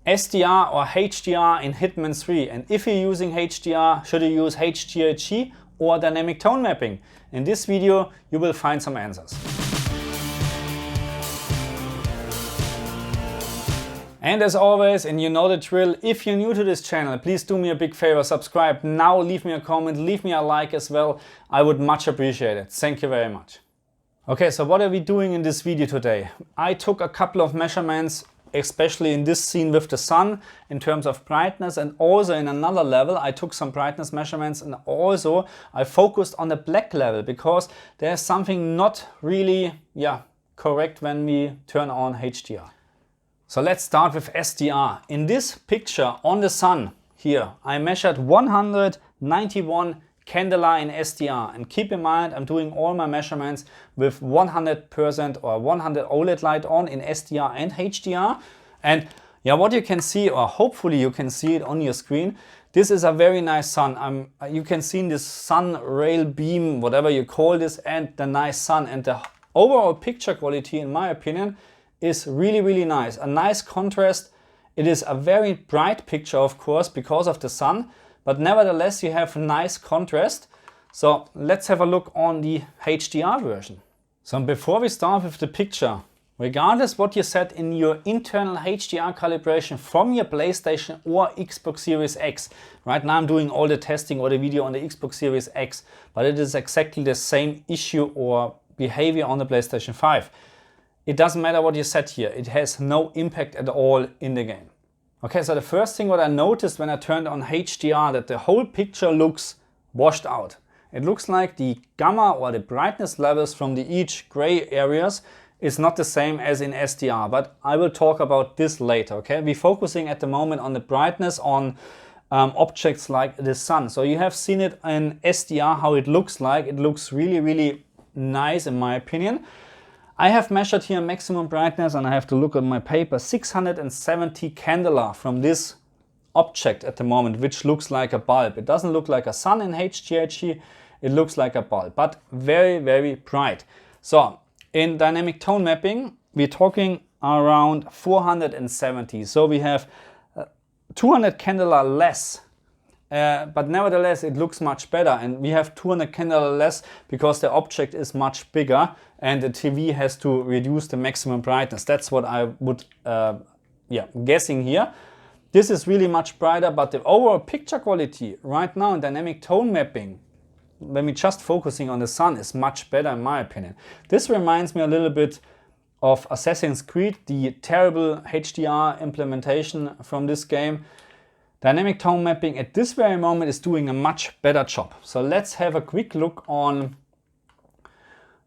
SDR or HDR in Hitman 3, and if you're using HDR, should you use HGiG or dynamic tone mapping? In this video you will find some answers. And as always, and you know the drill, if you're new to this channel, please do me a big favor, subscribe now, leave me a comment, leave me a like as well. I would much appreciate it. Thank you very much. Okay, so what are we doing in this video today? I took a couple of measurements, especially in this scene with the sun, in terms of brightness, and also in another level I took some brightness measurements, and also I focused on the black level because there's something not really correct when we turn on HDR. So let's start with SDR. In this picture on the sun here, I measured 191 candela in SDR, and keep in mind I'm doing all my measurements with 100% or 100 OLED light on in SDR and HDR. And what you can see, or hopefully you can see it on your screen, this is a very nice sun. You can see in this sun rail beam, whatever you call this, and the nice sun, and the overall picture quality in my opinion is really nice. A nice contrast. It is a very bright picture of course because of the sun, but nevertheless you have nice contrast. So let's have a look on the HDR version. So before we start with the picture, regardless what you set in your internal HDR calibration from your PlayStation or Xbox Series X, right now I'm doing all the testing or the video on the Xbox Series X, but it is exactly the same issue or behavior on the PlayStation 5. It doesn't matter what you set here, it has no impact at all in the game. Okay, so the first thing what I noticed when I turned on HDR, that the whole picture looks washed out. It looks like the gamma or the brightness levels from the each gray areas is not the same as in SDR, but I will talk about this later, okay? We're focusing at the moment on the brightness on objects like the sun. So you have seen it in SDR how it looks like. It looks really nice in my opinion. I have measured here maximum brightness, and I have to look at my paper, 670 candela from this object at the moment, which looks like a bulb. It doesn't look like a sun in HGiG, it looks like a bulb, but very bright. So in dynamic tone mapping, we're talking around 470. So we have 200 candela less. But nevertheless it looks much better, and we have 200 candela less because the object is much bigger and the TV has to reduce the maximum brightness. That's what I would guessing here. This is really much brighter, but the overall picture quality right now in dynamic tone mapping, when we're just focusing on the sun, is much better in my opinion. This reminds me a little bit of Assassin's Creed, the terrible HDR implementation from this game. Dynamic tone mapping at this very moment is doing a much better job. So let's have a quick look on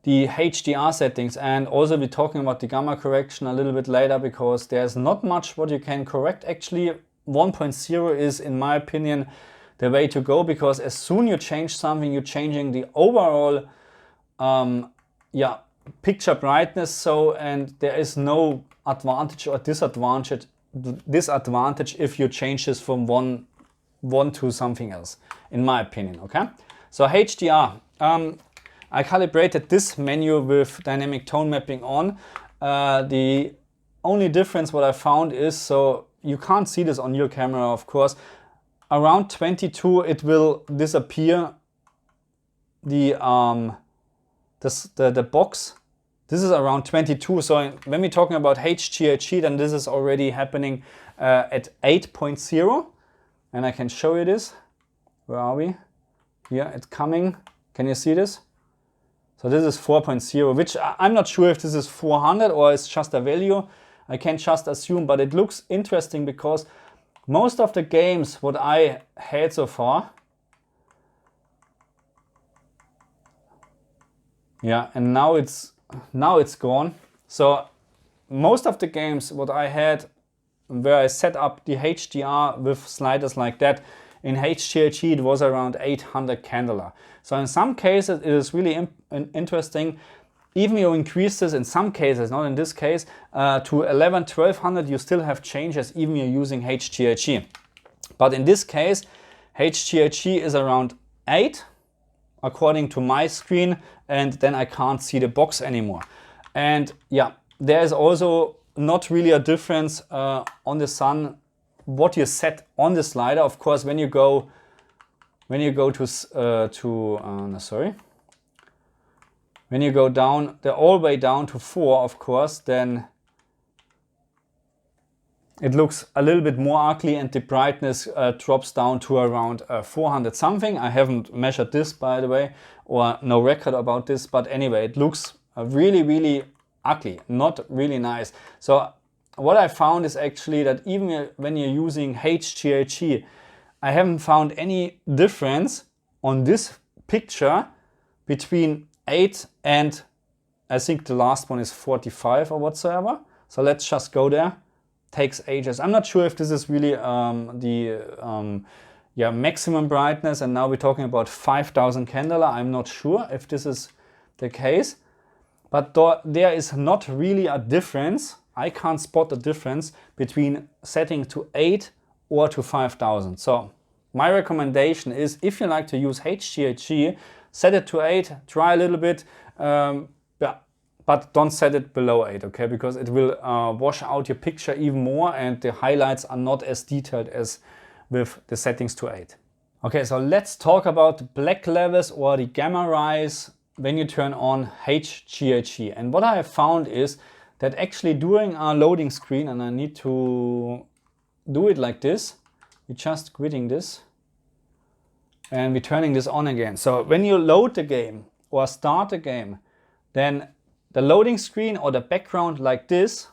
the HDR settings, and also we're talking about the gamma correction a little bit later because there's not much what you can correct actually. 1.0 is in my opinion the way to go, because as soon you change something, you're changing the overall picture brightness. So, and there is no advantage or disadvantage if you change this from one to something else, in my opinion. Okay, so HDR, I calibrated this menu with dynamic tone mapping on. The only difference what I found is, so you can't see this on your camera of course, around 22 it will disappear the box. This is around 22, so when we're talking about HGiG, then this is already happening at 8.0. And I can show you this. Where are we? Here, it's coming. Can you see this? So this is 4.0, which I'm not sure if this is 400 or it's just a value. I can just assume, but it looks interesting because most of the games what I had so far, and now it's gone. So most of the games what I had where I set up the HDR with sliders like that, in HGiG it was around 800 candela. So in some cases it is really interesting. Even you increase this in some cases, not in this case, to 1100-1200, you still have changes even you're using HGiG. But in this case HGiG is around 8 according to my screen, and then I can't see the box anymore. And yeah, there is also not really a difference on the sun what you set on the slider. Of course, when you go when you go down all the way down to 4, of course, then it looks a little bit more ugly and the brightness drops down to around 400 something. I haven't measured this, by the way, or no record about this, but anyway, it looks really, really ugly, not really nice. So what I found is actually that even when you're using HGiG, I haven't found any difference on this picture between 8 and I think the last one is 45 or whatsoever. So let's just go there. Takes ages. I'm not sure if this is really the maximum brightness, and now we're talking about 5000 candela. I'm not sure if this is the case, but there is not really a difference. I can't spot a difference between setting to 8 or to 5000. So my recommendation is, if you like to use HGiG, set it to 8, try a little bit, but don't set it below 8, okay? Because it will wash out your picture even more and the highlights are not as detailed as with the settings to 8. Okay, so let's talk about black levels or the gamma rise when you turn on HGiG. And what I have found is that actually during our loading screen, and I need to do it like this, we're just quitting this and we're turning this on again. So when you load the game or start the game, then the loading screen or the background like this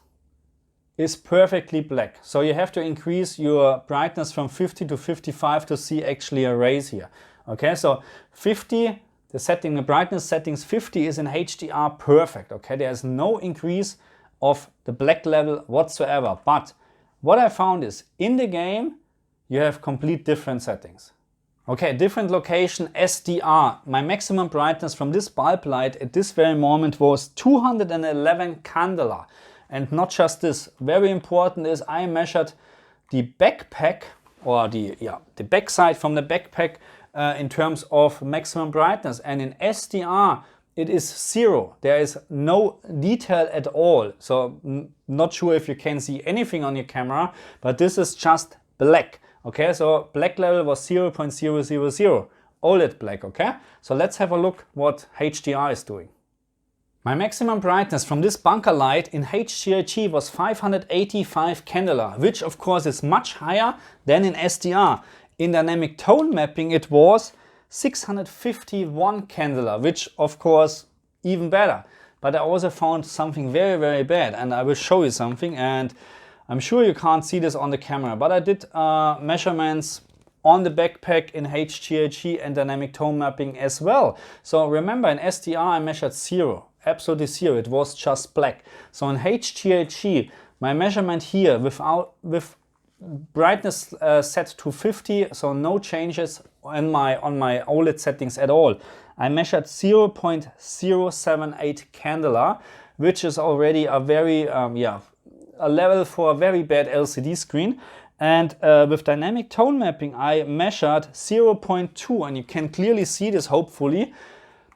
is perfectly black. So you have to increase your brightness from 50 to 55 to see actually a raise here. Okay, so 50, the brightness settings 50 is in HDR perfect. Okay, there's no increase of the black level whatsoever. But what I found is in the game you have complete different settings. Okay, different location, SDR. My maximum brightness from this bulb light at this very moment was 211 candela. And not just this, very important is I measured the backpack or the backside from the backpack in terms of maximum brightness. And in SDR, it is 0. There is no detail at all. So not sure if you can see anything on your camera, but this is just black. Okay, so black level was 0.000, OLED black, okay? So let's have a look what HDR is doing. My maximum brightness from this bunker light in HGiG was 585 candela, which of course is much higher than in SDR. In dynamic tone mapping it was 651 candela, which of course even better. But I also found something very, very bad, and I will show you something, and I'm sure you can't see this on the camera, but I did measurements on the backpack in HGiG and dynamic tone mapping as well. So remember, in SDR I measured 0, absolutely 0, it was just black. So in HGiG, my measurement here with brightness set to 50, so no changes on my OLED settings at all. I measured 0.078 candela, which is already a very a level for a very bad LCD screen. And with dynamic tone mapping I measured 0.2, and you can clearly see this hopefully,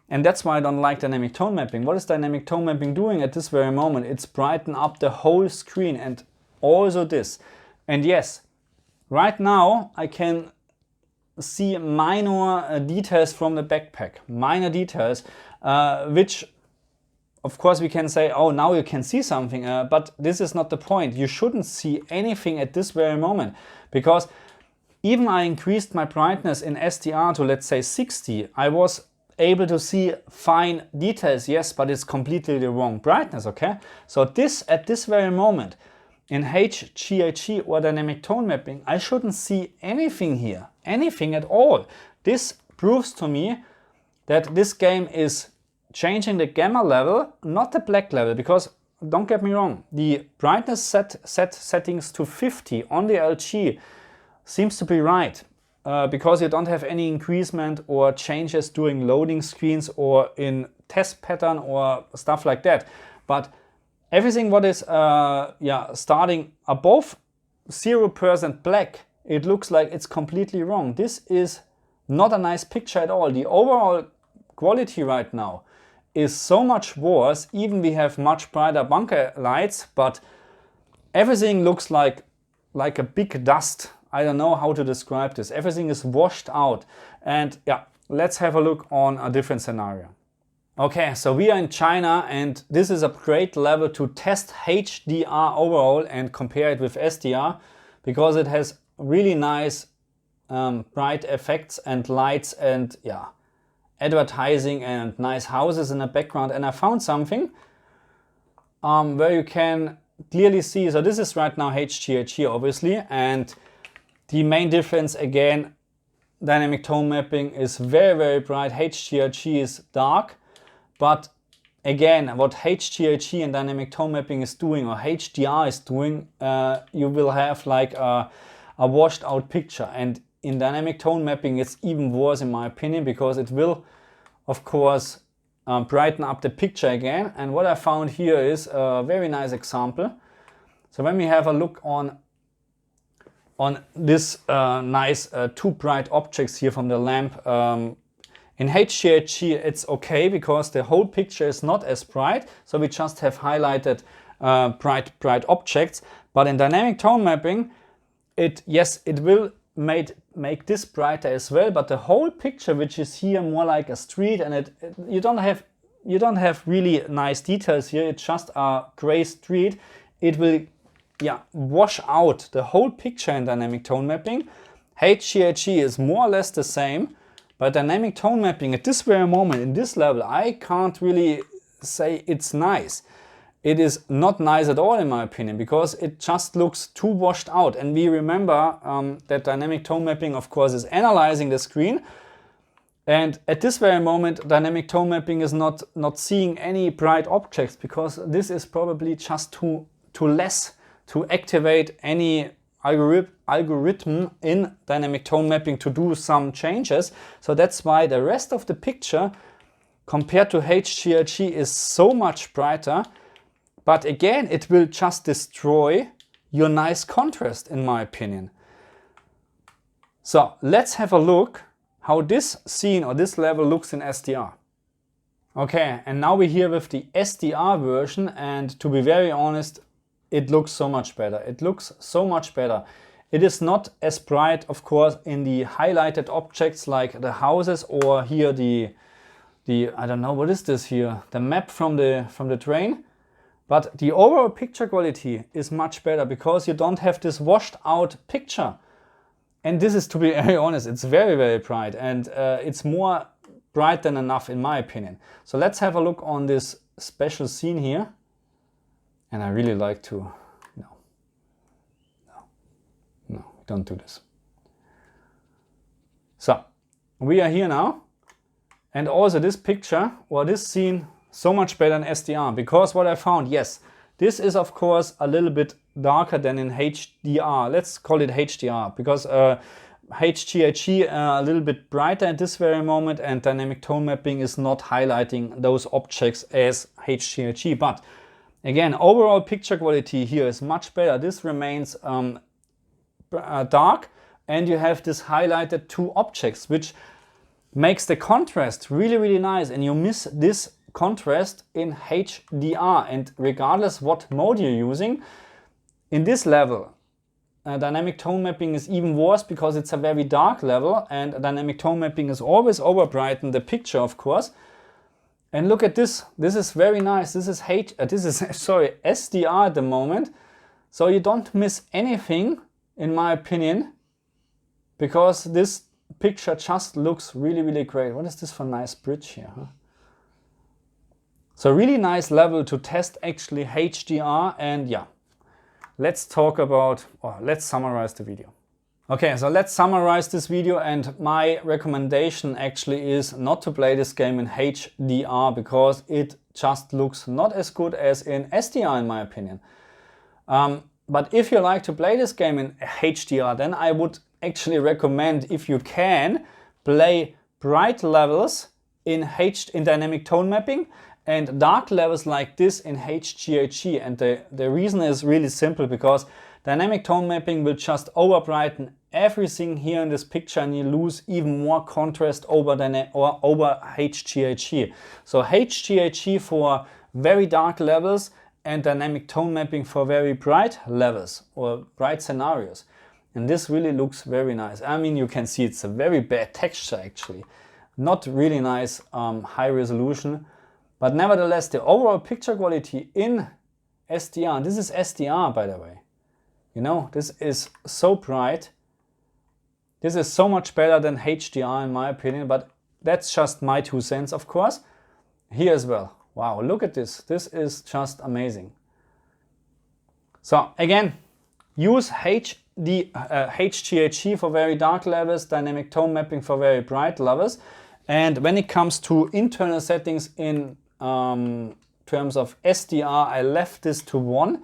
and that's why I don't like dynamic tone mapping. What is dynamic tone mapping doing at this very moment? It's brighten up the whole screen and also this. And yes, right now I can see minor details from the backpack, minor details, which of course we can say, oh, now you can see something, but this is not the point. You shouldn't see anything at this very moment, because even I increased my brightness in SDR to, let's say, 60, I was able to see fine details, yes, but it's completely the wrong brightness, okay? So this, at this very moment, in HGiG or dynamic tone mapping, I shouldn't see anything here, anything at all. This proves to me that this game is changing the gamma level, not the black level, because don't get me wrong, the brightness settings to 50 on the LG seems to be right, because you don't have any increasement or changes during loading screens or in test pattern or stuff like that. But everything what is starting above 0% black, it looks like it's completely wrong. This is not a nice picture at all. The overall quality right now is so much worse. Even we have much brighter bunker lights, but everything looks like like a big dust. I don't know how to describe this. Everything is washed out. And yeah, let's have a look on a different scenario. Okay, so we are in China and this is a great level to test HDR overall and compare it with SDR, because it has really nice bright effects and lights and yeah, advertising and nice houses in the background. And I found something where you can clearly see, so this is right now HGiG obviously, and the main difference again, dynamic tone mapping is very, very bright, HGiG is dark. But again, what HGiG and dynamic tone mapping is doing, or HDR is doing, you will have like a washed out picture. And in dynamic tone mapping, it's even worse in my opinion, because it will, of course, brighten up the picture again. And what I found here is a very nice example. So when we have a look on this nice two bright objects here from the lamp, in HGiG it's okay because the whole picture is not as bright, so we just have highlighted bright objects. But in dynamic tone mapping, it will make this brighter as well, but the whole picture, which is here more like a street, and you don't have really nice details here, it's just a gray street, it will wash out the whole picture in dynamic tone mapping. HGiG is more or less the same. But dynamic tone mapping at this very moment, in this level, I can't really say it's nice. It is not nice at all in my opinion, because it just looks too washed out. And we remember that dynamic tone mapping, of course, is analyzing the screen. And at this very moment, dynamic tone mapping is not seeing any bright objects, because this is probably just too less to activate any algorithm in dynamic tone mapping to do some changes. So that's why the rest of the picture compared to HGiG is so much brighter. But again, it will just destroy your nice contrast in my opinion. So let's have a look how this scene or this level looks in SDR. Okay, and now we're here with the SDR version, and to be very honest, it looks so much better. It looks so much better. It is not as bright, of course, in the highlighted objects like the houses, or here the I don't know, what is this here? The map from the train. But the overall picture quality is much better, because you don't have this washed out picture. And this is, to be very honest, it's very, very bright, and it's more bright than enough in my opinion. So let's have a look on this special scene here. And I really like to, no, don't do this. So we are here now, and also this picture, or this scene, so much better in SDR, because what I found, yes, this is of course a little bit darker than in HDR. Let's call it HDR, because HGiG a little bit brighter at this very moment, and dynamic tone mapping is not highlighting those objects as HGiG. But again, overall picture quality here is much better. This remains dark, and you have this highlighted two objects, which makes the contrast really, really nice. And you miss this contrast in HDR. And regardless what mode you're using, in this level, dynamic tone mapping is even worse, because it's a very dark level, and dynamic tone mapping is always over brighten the picture, of course. And look at this. This is very nice. This is SDR at the moment. So you don't miss anything, in my opinion, because this picture just looks really, really great. What is this for nice bridge here? Huh? So really nice level to test actually HDR. And yeah, let's talk about, or let's summarize the video. Okay, so let's summarize this video, and my recommendation actually is not to play this game in HDR, because it just looks not as good as in SDR in my opinion. But if you like to play this game in HDR, then I would actually recommend, if you can, play bright levels in dynamic tone mapping and dark levels like this in HGiG. And the reason is really simple, because dynamic tone mapping will just over brighten everything here in this picture, and you lose even more contrast over HGiG. So HGiG for very dark levels and dynamic tone mapping for very bright levels or bright scenarios. And this really looks very nice. I mean, you can see it's a very bad texture actually. Not really nice high resolution, but nevertheless the overall picture quality in SDR, this is SDR by the way, you know, this is so bright. This is so much better than HDR in my opinion, but that's just my 2 cents of course. Here as well. Wow, look at this. This is just amazing. So again, use HGiG for very dark levels, dynamic tone mapping for very bright levels. And when it comes to internal settings in terms of SDR, I left this to 1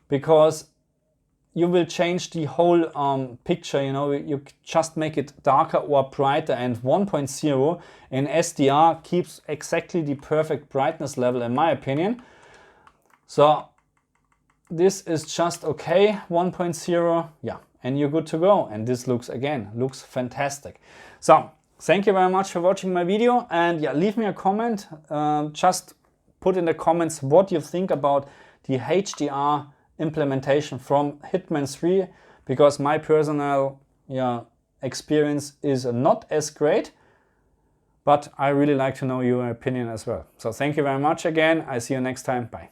because you will change the whole picture, you know, you just make it darker or brighter, and 1.0 in SDR keeps exactly the perfect brightness level in my opinion. So this is just okay, 1.0, yeah, and you're good to go. And this looks fantastic. So thank you very much for watching my video, and yeah, leave me a comment. Just put in the comments what you think about the HDR implementation from Hitman 3, because my personal experience is not as great, but I really like to know your opinion as well. So thank you very much again. I see you next time. Bye.